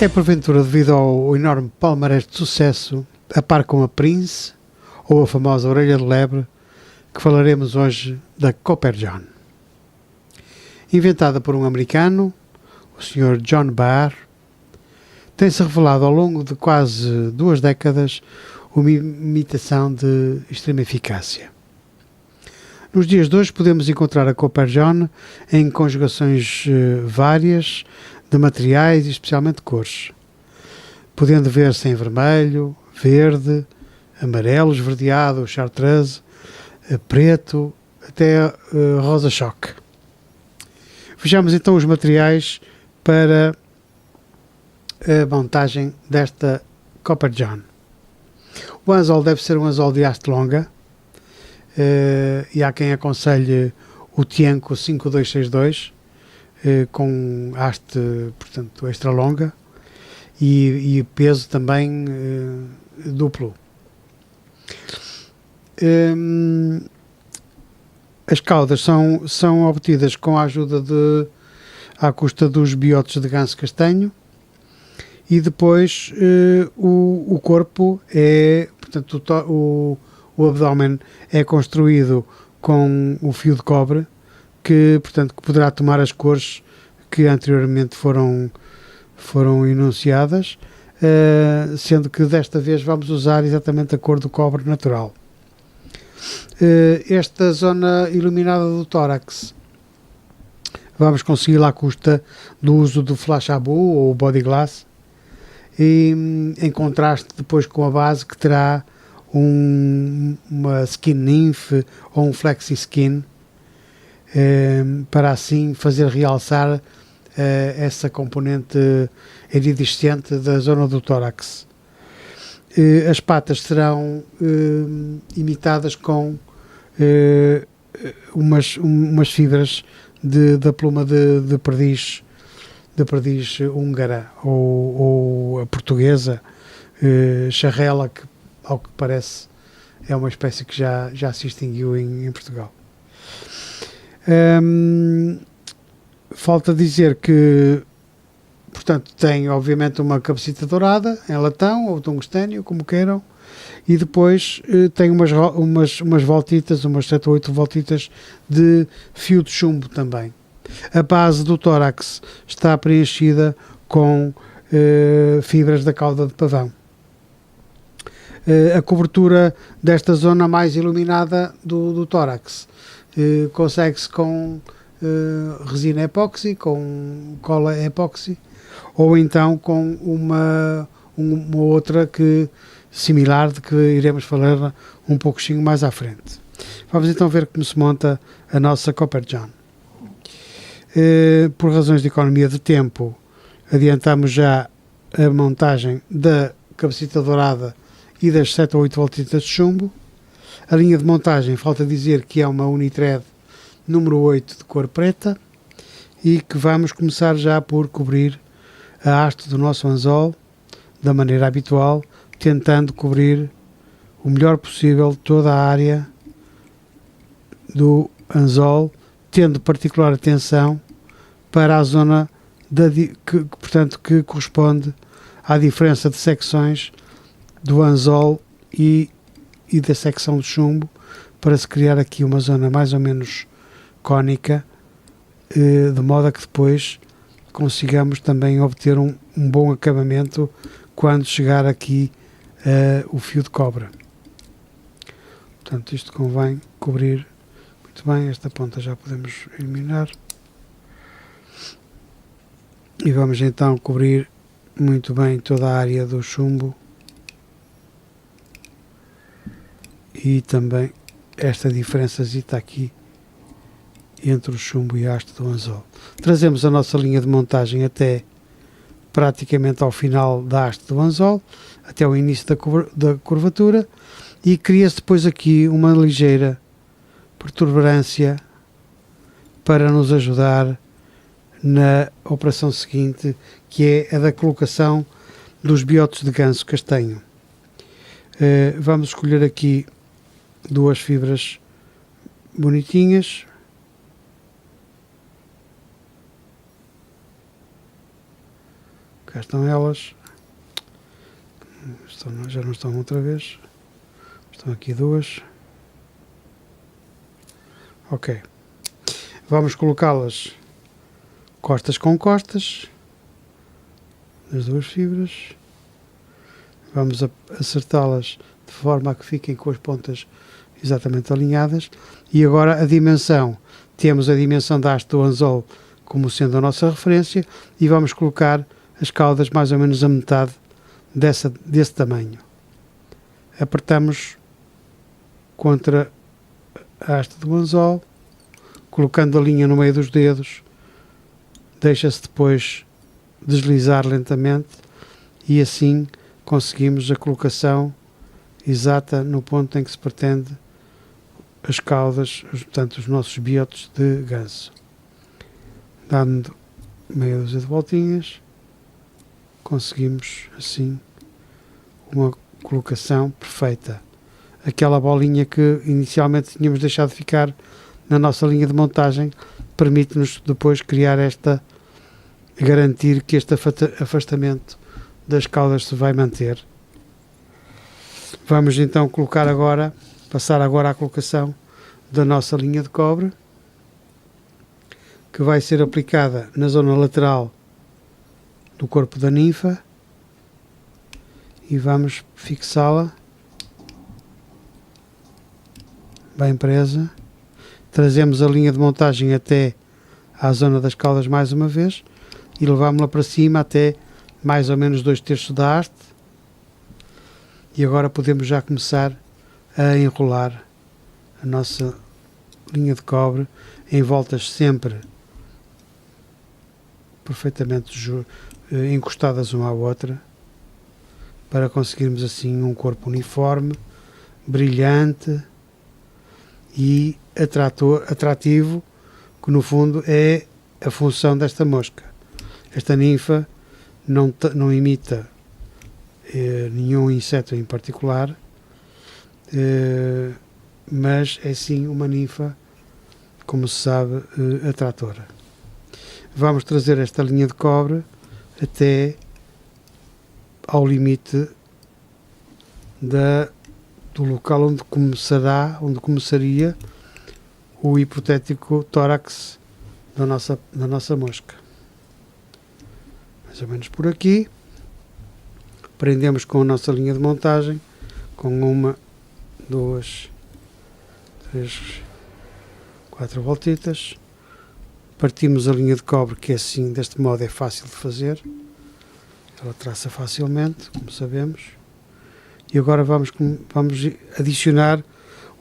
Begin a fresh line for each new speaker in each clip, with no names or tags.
É porventura devido ao enorme palmarés de sucesso, a par com a Prince ou a famosa orelha de lebre, que falaremos hoje da Copper John. Inventada por um americano, o Sr. John Barr, tem-se revelado ao longo de quase 2 décadas uma imitação de extrema eficácia. Nos dias de hoje podemos encontrar a Copper John em conjugações várias de materiais e especialmente cores, podendo ver-se em vermelho, verde, amarelo, esverdeado, chartreuse, preto, até rosa choque. Vejamos então os materiais para a montagem desta Copper John. O anzol deve ser um anzol de haste longa, e há quem aconselhe o Tienco 5262, com haste, portanto, extra longa e peso também duplo. As caudas são obtidas com a ajuda à custa dos biotes de ganso castanho, e depois o corpo é, portanto, o abdômen é construído com o fio de cobre, que poderá tomar as cores que anteriormente foram enunciadas, sendo que desta vez vamos usar exatamente a cor do cobre natural. Esta zona iluminada do tórax vamos consegui-la à custa do uso do flash abu ou body glass, e em contraste depois com a base, que terá uma skin nymph ou um flexi skin, para assim fazer realçar essa componente iridescente da zona do tórax. As patas serão imitadas com umas fibras da pluma de perdiz húngara ou a portuguesa, charrela, que ao que parece é uma espécie que já se extinguiu em Portugal. Falta dizer que, portanto, tem obviamente uma cabecita dourada em latão ou tungstênio, como queiram, e depois tem umas voltitas, umas 7 ou 8 voltitas de fio de chumbo também. A base do tórax está preenchida com fibras da cauda de pavão. A cobertura desta zona mais iluminada do tórax consegue-se com resina epóxi, com cola epóxi, ou então com uma outra similar, de que iremos falar um pouquinho mais à frente. Vamos então ver como se monta a nossa Copper John. Por razões de economia de tempo, adiantamos já a montagem da cabecita dourada e das 7 ou 8 voltitas de chumbo. A linha de montagem, falta dizer que é uma Unithread número 8 de cor preta, e que vamos começar já por cobrir a haste do nosso anzol da maneira habitual, tentando cobrir o melhor possível toda a área do anzol, tendo particular atenção para a zona que corresponde à diferença de secções do anzol e da secção de chumbo, para se criar aqui uma zona mais ou menos cónica, de modo a que depois consigamos também obter um bom acabamento quando chegar aqui o fio de cobre. Portanto, isto convém cobrir muito bem. Esta ponta já podemos eliminar, e vamos então cobrir muito bem toda a área do chumbo e também esta diferençazita aqui entre o chumbo e a haste do anzol. Trazemos a nossa linha de montagem até praticamente ao final da haste do anzol, até o início da curvatura, e cria-se depois aqui uma ligeira protuberância para nos ajudar na operação seguinte, que é a da colocação dos biotes de ganso castanho. Vamos escolher aqui 2 fibras bonitinhas, Cá estão elas. Já não estão outra vez. Estão aqui duas. Ok. Vamos colocá-las costas com costas. As duas fibras. Vamos acertá-las de forma a que fiquem com as pontas exatamente alinhadas. E agora a dimensão. Temos a dimensão da haste do anzol como sendo a nossa referência e vamos colocar as caudas mais ou menos a metade desse tamanho. Apertamos contra a haste do anzol, colocando a linha no meio dos dedos, deixa-se depois deslizar lentamente e assim conseguimos a colocação exata no ponto em que se pretende as caudas, portanto os nossos biotes de ganso. Dando meia dúzia de voltinhas, conseguimos assim uma colocação perfeita. Aquela bolinha que inicialmente tínhamos deixado de ficar na nossa linha de montagem permite-nos depois garantir que este afastamento das caudas se vai manter. Vamos então passar agora à colocação da nossa linha de cobre, que vai ser aplicada na zona lateral do corpo da ninfa e vamos fixá-la bem presa. Trazemos a linha de montagem até à zona das caudas mais uma vez e levámos-la para cima até mais ou menos 2/3 da haste e agora podemos já começar a enrolar a nossa linha de cobre em voltas sempre perfeitamente encostadas uma à outra, para conseguirmos assim um corpo uniforme, brilhante e atrativo, que no fundo é a função desta mosca. Esta ninfa não imita nenhum inseto em particular, mas é sim uma ninfa, como se sabe, atratora. Vamos trazer esta linha de cobre até ao limite do local onde começaria o hipotético tórax da nossa mosca. Mais ou menos por aqui. Prendemos com a nossa linha de montagem, com 1, 2, 3, 4 voltitas. Partimos a linha de cobre, que é assim, deste modo é fácil de fazer. Ela traça facilmente, como sabemos. E agora vamos adicionar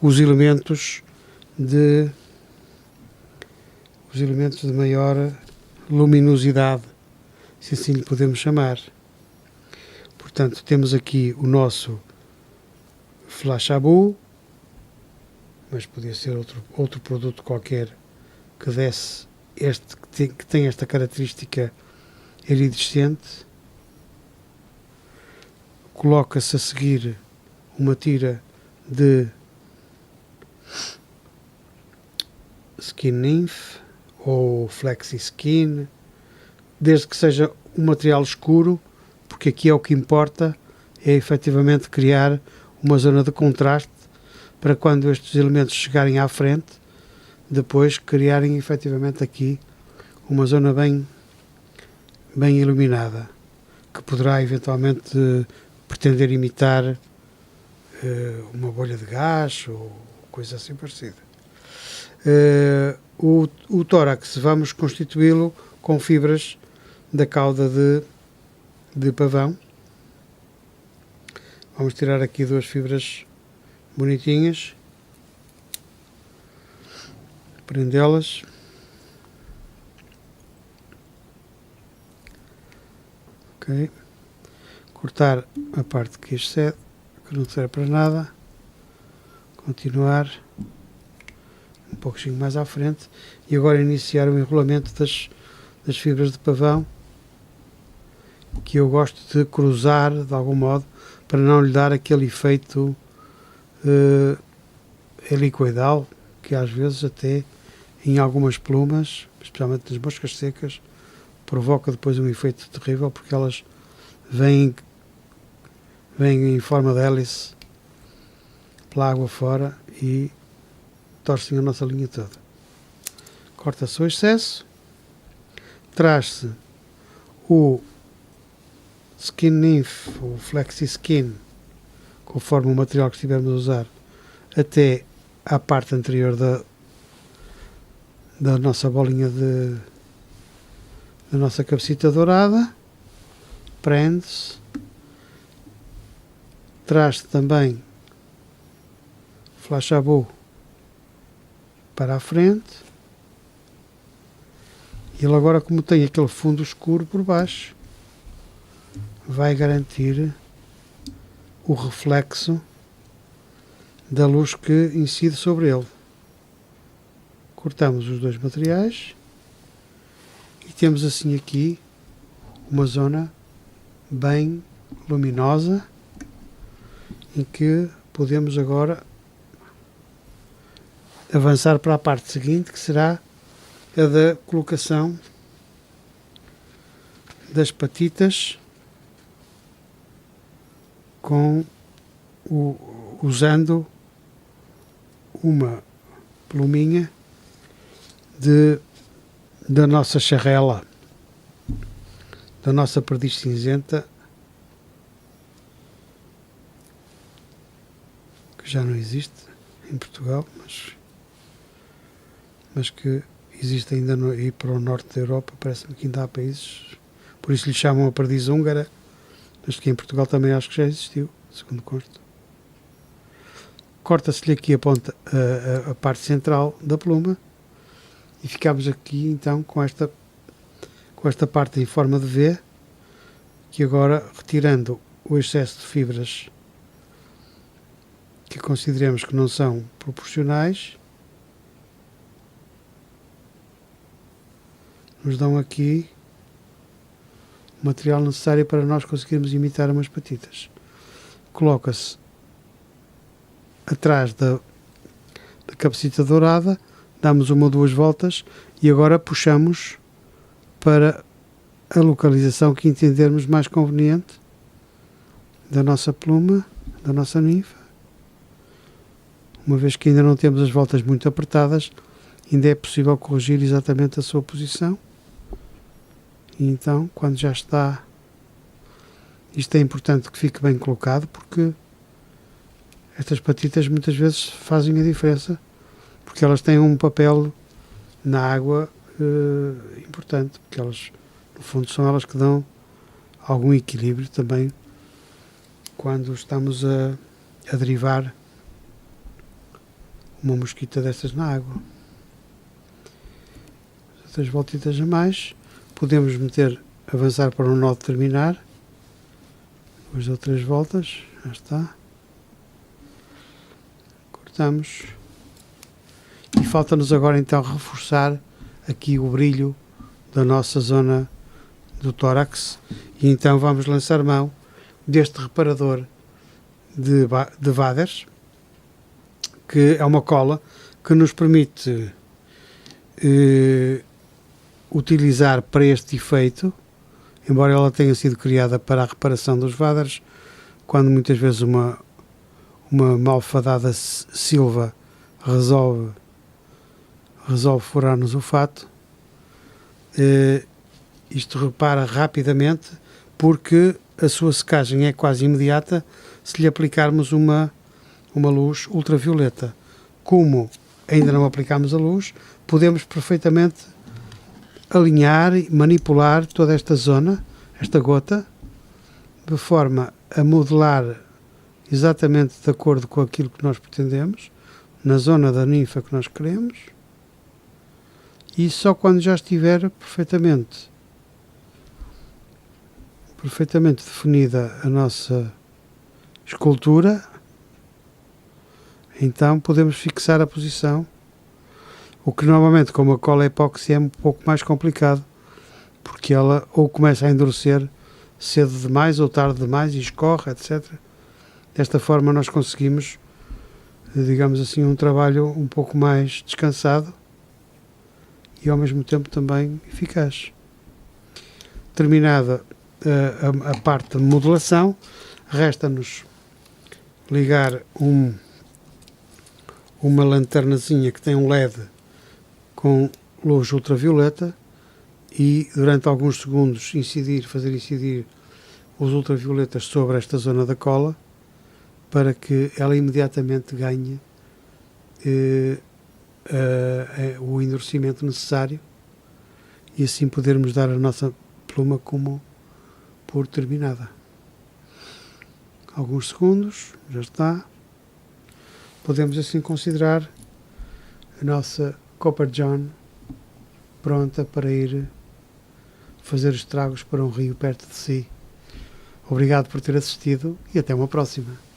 os elementos de maior luminosidade, se assim lhe podemos chamar. Portanto, temos aqui o nosso flash abu, mas podia ser outro produto qualquer que desse que tem esta característica iridescente. Coloca-se a seguir uma tira de Skin Nymph ou Flexi Skin, desde que seja um material escuro, porque aqui é o que importa, é efetivamente criar uma zona de contraste para quando estes elementos chegarem à frente, depois criarem efetivamente aqui uma zona bem iluminada, que poderá eventualmente pretender imitar uma bolha de gás ou coisa assim parecida. O tórax vamos constituí-lo com fibras da cauda de pavão. Vamos tirar aqui 2 fibras bonitinhas, prendê-las. Ok. Cortar a parte que excede, que não serve para nada. Continuar um pouquinho mais à frente e agora iniciar o enrolamento das fibras de pavão, que eu gosto de cruzar de algum modo para não lhe dar aquele efeito helicoidal que às vezes até em algumas plumas, especialmente nas moscas secas, provoca depois um efeito terrível, porque elas vêm em forma de hélice pela água fora e torcem a nossa linha toda. Corta-se o excesso, traz-se o Skin Nymph, o Flexi Skin, conforme o material que estivermos a usar, até à parte anterior da nossa bolinha da nossa cabecita dourada, prende-se, traz-se também flash à bout para a frente, e ele agora, como tem aquele fundo escuro por baixo, vai garantir o reflexo da luz que incide sobre ele. Cortamos os dois materiais e temos assim aqui uma zona bem luminosa, em que podemos agora avançar para a parte seguinte, que será a da colocação das patitas usando uma pluminha da nossa charrela, da nossa perdiz cinzenta, que já não existe em Portugal, mas que existe ainda e para o norte da Europa. Parece-me que ainda há países, por isso lhe chamam a perdiz húngara, mas que em Portugal também acho que já existiu, segundo consta. Corta-se-lhe aqui a parte central da pluma e ficamos aqui então com esta parte em forma de V, que agora, retirando o excesso de fibras que consideremos que não são proporcionais, nos dão aqui o material necessário para nós conseguirmos imitar umas patitas. Coloca-se atrás da cabecita dourada, damos uma ou duas voltas e agora puxamos para a localização que entendermos mais conveniente da nossa pluma, da nossa ninfa. Uma vez que ainda não temos as voltas muito apertadas, ainda é possível corrigir exatamente a sua posição. E então, quando já está, isto é importante que fique bem colocado, porque estas patitas muitas vezes fazem a diferença, porque elas têm um papel na água importante, porque elas, no fundo, são elas que dão algum equilíbrio também quando estamos a derivar uma mosquita destas na água. Outras voltitas a mais, podemos avançar para um nó de terminar, 2 ou 3 voltas, já está. Cortamos e falta-nos agora então reforçar aqui o brilho da nossa zona do tórax, e então vamos lançar mão deste reparador de Vaders, que é uma cola que nos permite utilizar para este efeito, embora ela tenha sido criada para a reparação dos Vaders, quando muitas vezes uma malfadada silva resolve furar-nos o fato. Isto repara rapidamente, porque a sua secagem é quase imediata se lhe aplicarmos uma luz ultravioleta. Como ainda não aplicamos a luz, podemos perfeitamente alinhar e manipular toda esta zona, esta gota, de forma a modelar exatamente de acordo com aquilo que nós pretendemos, na zona da ninfa que nós queremos, e só quando já estiver perfeitamente definida a nossa escultura, então podemos fixar a posição, o que normalmente, como a cola epóxi, é um pouco mais complicado, porque ela ou começa a endurecer cedo demais ou tarde demais e escorre, etc. Desta forma nós conseguimos, digamos assim, um trabalho um pouco mais descansado e ao mesmo tempo também eficaz. terminada a parte de modelação, resta-nos ligar uma lanternazinha que tem um LED com luz ultravioleta e durante alguns segundos fazer incidir os ultravioletas sobre esta zona da cola para que ela imediatamente ganhe o endurecimento necessário e assim podermos dar a nossa pluma como por terminada. Alguns segundos, já está. Podemos assim considerar a nossa Copper John pronta para ir fazer estragos para um rio perto de si. Obrigado por ter assistido e até uma próxima.